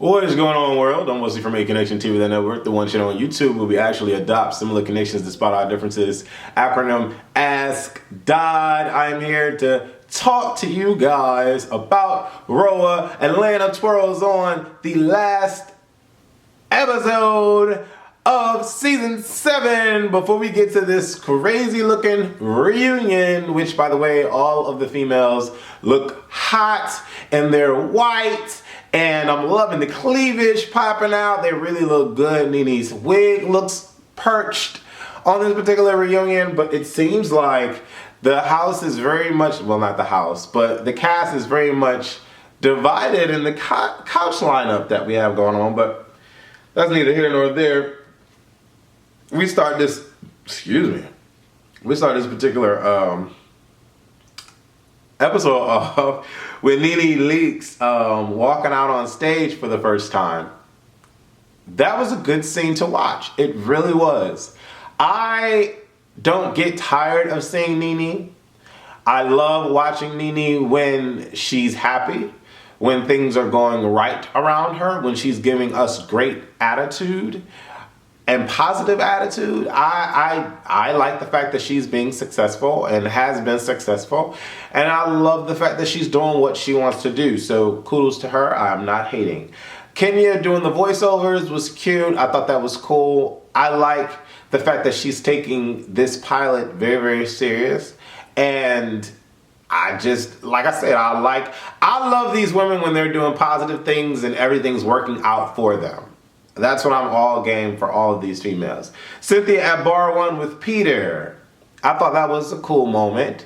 What is going on, world? I'm Wesley from A Connection TV, the network, the one channel on YouTube where we actually adopt similar connections despite our differences. Acronym Ask Dodd. I'm here to talk to you guys about Roa Atlanta Twirls on the last episode of season 7 before we get to this crazy looking reunion, which, by the way, all of the females look hot and they're white. And I'm loving the cleavage popping out. They really look good. Nene's wig looks perched on this particular reunion, but it seems like the house is very much, well, not the house, but the cast is very much divided in the couch lineup that we have going on, but that's neither here nor there. We start this particular episode off with Nene Leakes walking out on stage for the first time. That was a good scene to watch. It really was. I don't get tired of seeing Nene. I love watching Nene when she's happy, when things are going right around her, when she's giving us great attitude and positive attitude. I like the fact that she's being successful and has been successful. And I love the fact that she's doing what she wants to do. So kudos to her. I'm not hating. Kenya doing the voiceovers was cute. I thought that was cool. I like the fact that she's taking this pilot very, very serious. And I just, like I said, I love these women when they're doing positive things and everything's working out for them. That's what I'm all game for all of these females. Cynthia at bar 1 with Peter. I thought that was a cool moment.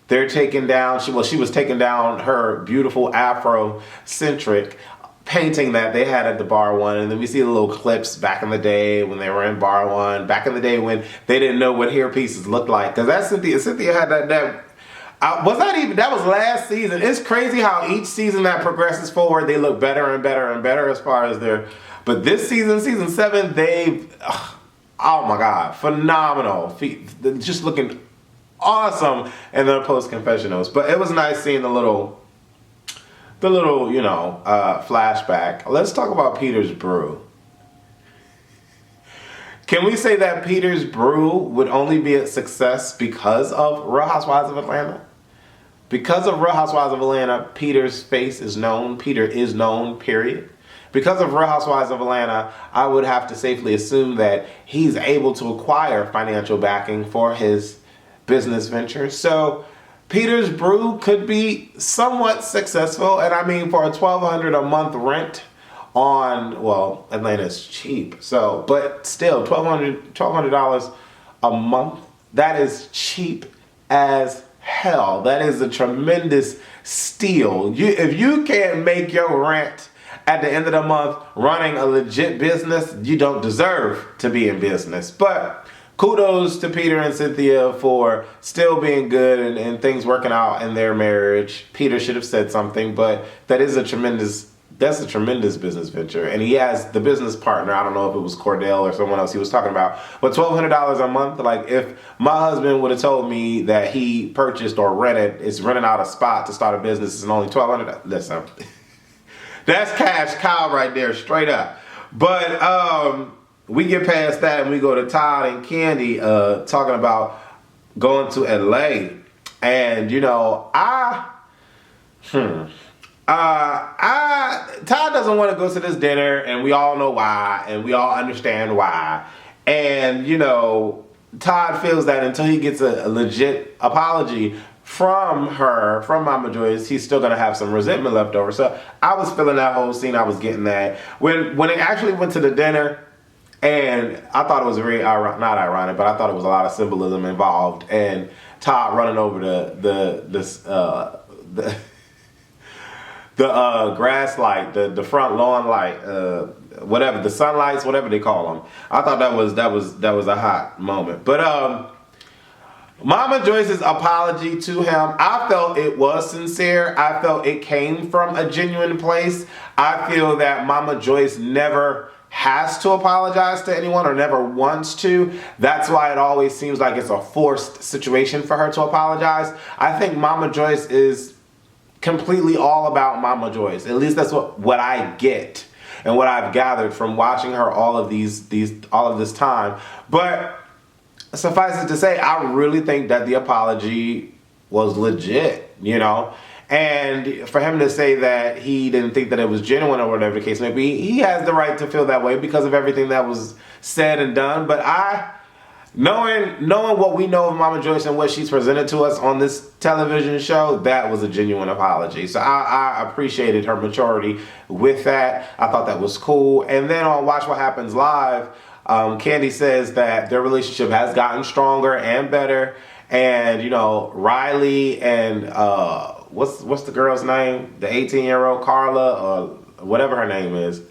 They're taking down, she was taking down her beautiful Afrocentric painting that they had at the bar 1. And then we see the little clips back in the day when they were in bar 1. Back in the day when they didn't know what hair pieces looked like. Because that Cynthia had that was last season. It's crazy how each season that progresses forward, they look better and better and better as far as their... But this season, season 7, oh my God, phenomenal. Just looking awesome in their post-confessionals. But it was nice seeing the little, flashback. Let's talk about Peter's brew. Can we say that Peter's brew would only be a success because of Real Housewives of Atlanta? Because of Real Housewives of Atlanta, Peter's face is known. Peter is known, period. Because of Real Housewives of Atlanta, I would have to safely assume that he's able to acquire financial backing for his business ventures. So Peter's brew could be somewhat successful. And I mean, for a $1,200 a month rent on, well, Atlanta's cheap. So, but still, $1,200 a month, that is cheap as hell. That is a tremendous steal. If you can't make your rent at the end of the month running a legit business, you don't deserve to be in business. But kudos to Peter and Cynthia for still being good and things working out in their marriage. Peter should have said something, but that's a tremendous business venture. And he has the business partner, I don't know if it was Cordell or someone else he was talking about, but $1,200 a month, like if my husband would have told me that he purchased or rented out a spot to start a business and only $1,200, listen, that's cash cow right there, straight up. But we get past that and we go to Todd and Candy talking about going to LA. And Todd doesn't want to go to this dinner, and we all know why, and we all understand why. And Todd feels that until he gets a legit apology from Mama Joyce, he's still gonna have some resentment left over. So I was feeling that whole scene. I was getting that when it actually went to the dinner, and I thought it was very not ironic, but I thought it was a lot of symbolism involved. And Todd running over the grass light, the front lawn light, whatever, the sunlights, whatever they call them. I thought that was a hot moment. But Mama Joyce's apology to him, I felt it was sincere. I felt it came from a genuine place. I feel that Mama Joyce never has to apologize to anyone or never wants to. That's why it always seems like it's a forced situation for her to apologize. I think Mama Joyce is completely all about Mama Joyce. At least that's what I get. and what I've gathered from watching her all of this time. But suffice it to say, I really think that the apology was legit, you know. And for him to say that he didn't think that it was genuine or whatever the case may be, he has the right to feel that way because of everything that was said and done. But knowing what we know of Mama Joyce and what she's presented to us on this television show, that was a genuine apology. So I appreciated her maturity with that. I thought that was cool. And then on Watch What Happens Live, Kandi says that their relationship has gotten stronger and better. And, you know, Riley and what's the girl's name? The 18-year-old Carla, or whatever her name is.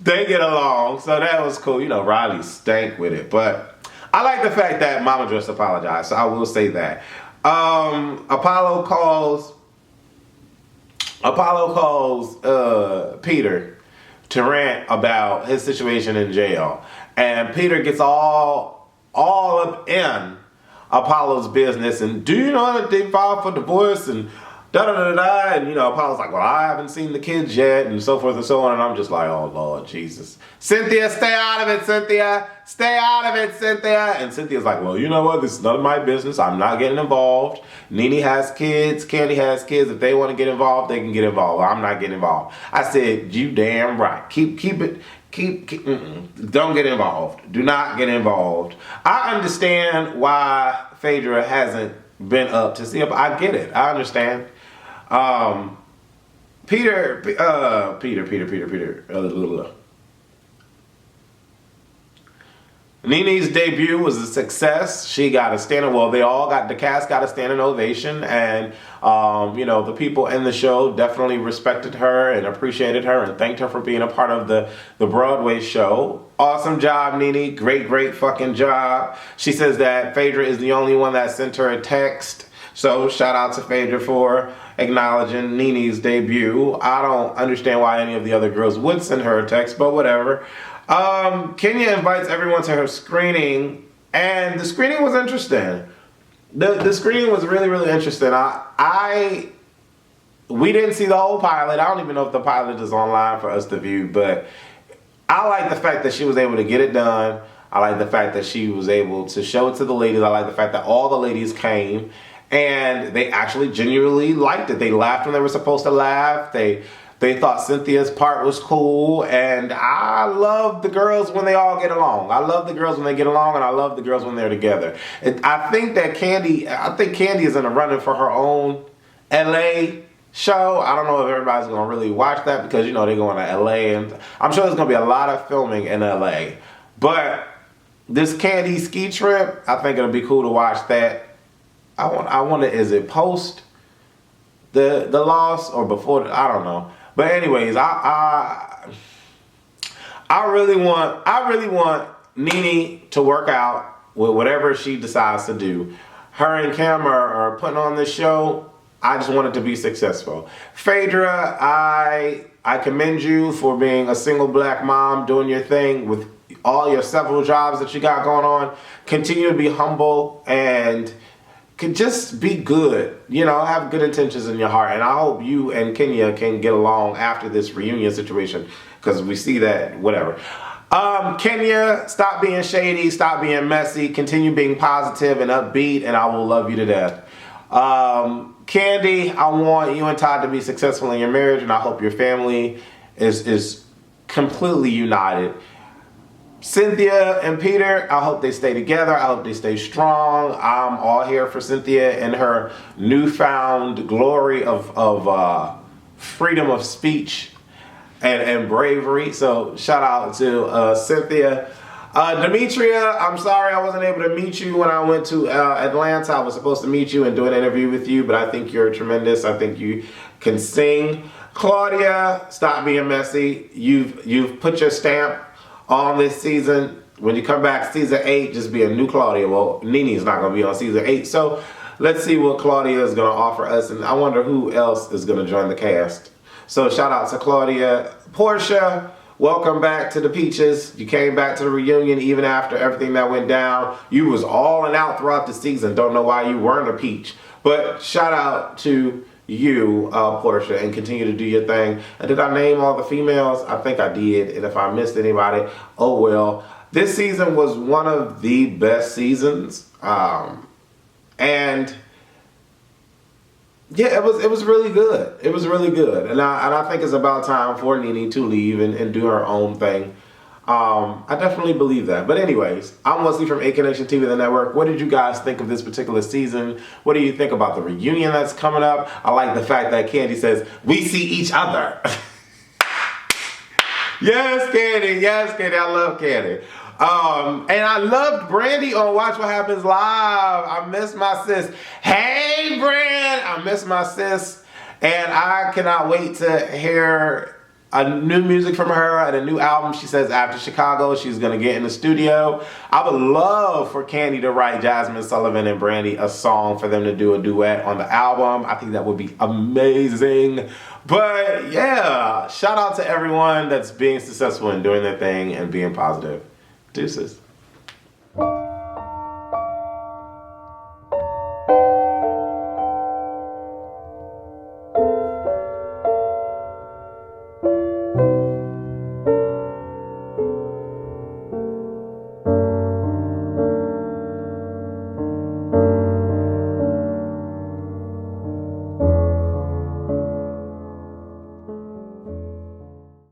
They get along, so that was cool. You know, Riley stank with it, but I like the fact that Mama just apologized, so I will say that. Apollo calls Peter to rant about his situation in jail, and Peter gets all up in Apollo's business, and do you know that they filed for divorce and da-da-da-da, and you know, Apollo's like, well, I haven't seen the kids yet, and so forth and so on, and I'm just like, oh, Lord Jesus. Cynthia, stay out of it, Cynthia. Stay out of it, Cynthia. And Cynthia's like, well, you know what? This is none of my business. I'm not getting involved. Nene has kids. Kandi has kids. If they want to get involved, they can get involved. I'm not getting involved. I said, you damn right. Keep it. Don't get involved. Do not get involved. I understand why Phaedra hasn't been up to see up. I get it. I understand. Peter. Nene's debut was a success. She got a standing. Well, the cast got a standing ovation, and you know, the people in the show definitely respected her and appreciated her and thanked her for being a part of the Broadway show. Awesome job, Nene. Great fucking job. She says that Phaedra is the only one that sent her a text. So shout out to Phaedra for acknowledging Nene's debut. I don't understand why any of the other girls would send her a text, but whatever. Kenya invites everyone to her screening, and the screening was interesting. The screening was really interesting. We didn't see the whole pilot. I don't even know if the pilot is online for us to view, but I like the fact that she was able to get it done. I like the fact that she was able to show it to the ladies. I like the fact that all the ladies came and they actually genuinely liked it. They laughed when they were supposed to laugh. They thought Cynthia's part was cool, and I love the girls when they all get along. I love the girls when they get along, and I love the girls when they're together. I think Kandi is in a running for her own LA show. I don't know if everybody's going to really watch that because, you know, they're going to LA, and I'm sure there's going to be a lot of filming in LA. But this Kandi ski trip, I think it'll be cool to watch that. I wonder, is it post the loss or before? I don't know. But anyways, I really want Nene to work out with whatever she decides to do. Her and Cam are putting on this show. I just want it to be successful. Phaedra, I commend you for being a single black mom, doing your thing with all your several jobs that you got going on. Continue to be humble and can just be good, you know, have good intentions in your heart. And I hope you and Kenya can get along after this reunion situation, because we see that, whatever. Kenya, stop being shady, stop being messy, continue being positive and upbeat, and I will love you to death. Kandi, I want you and Todd to be successful in your marriage, and I hope your family is completely united. Cynthia and Peter, I hope they stay together. I hope they stay strong. I'm all here for Cynthia and her newfound glory of freedom of speech and bravery. So shout out to Cynthia. Demetria, I'm sorry I wasn't able to meet you when I went to Atlanta. I was supposed to meet you and do an interview with you, but I think you're tremendous. I think you can sing. Claudia, stop being messy. You've put your stamp on this season. When you come back season 8, just be a new Claudia. Well, Nene's not going to be on season 8. So let's see what Claudia is going to offer us. And I wonder who else is going to join the cast. So shout out to Claudia. Portia, welcome back to the Peaches. You came back to the reunion even after everything that went down. You was all and out throughout the season. Don't know why you weren't a peach. But shout out to you, Portia, and continue to do your thing. And did I name all the females? I think I did. And if I missed anybody, oh well. This season was one of the best seasons. And yeah, it was really good. It was really good. And I think it's about time for Nene to leave and do her own thing. I definitely believe that. But anyways, I'm Wesley from A Connection TV, the network. What did you guys think of this particular season? What do you think about the reunion that's coming up? I like the fact that Candy says, we see each other. Yes, Candy. Yes, Candy. I love Candy. And I loved Brandy on Watch What Happens Live. I miss my sis. Hey, Brand. I miss my sis. And I cannot wait to hear a new music from her and a new album. She says after Chicago, she's going to get in the studio. I would love for Candy to write Jasmine Sullivan and Brandy a song for them to do a duet on the album. I think that would be amazing. But yeah, shout out to everyone that's being successful and doing their thing and being positive. Deuces.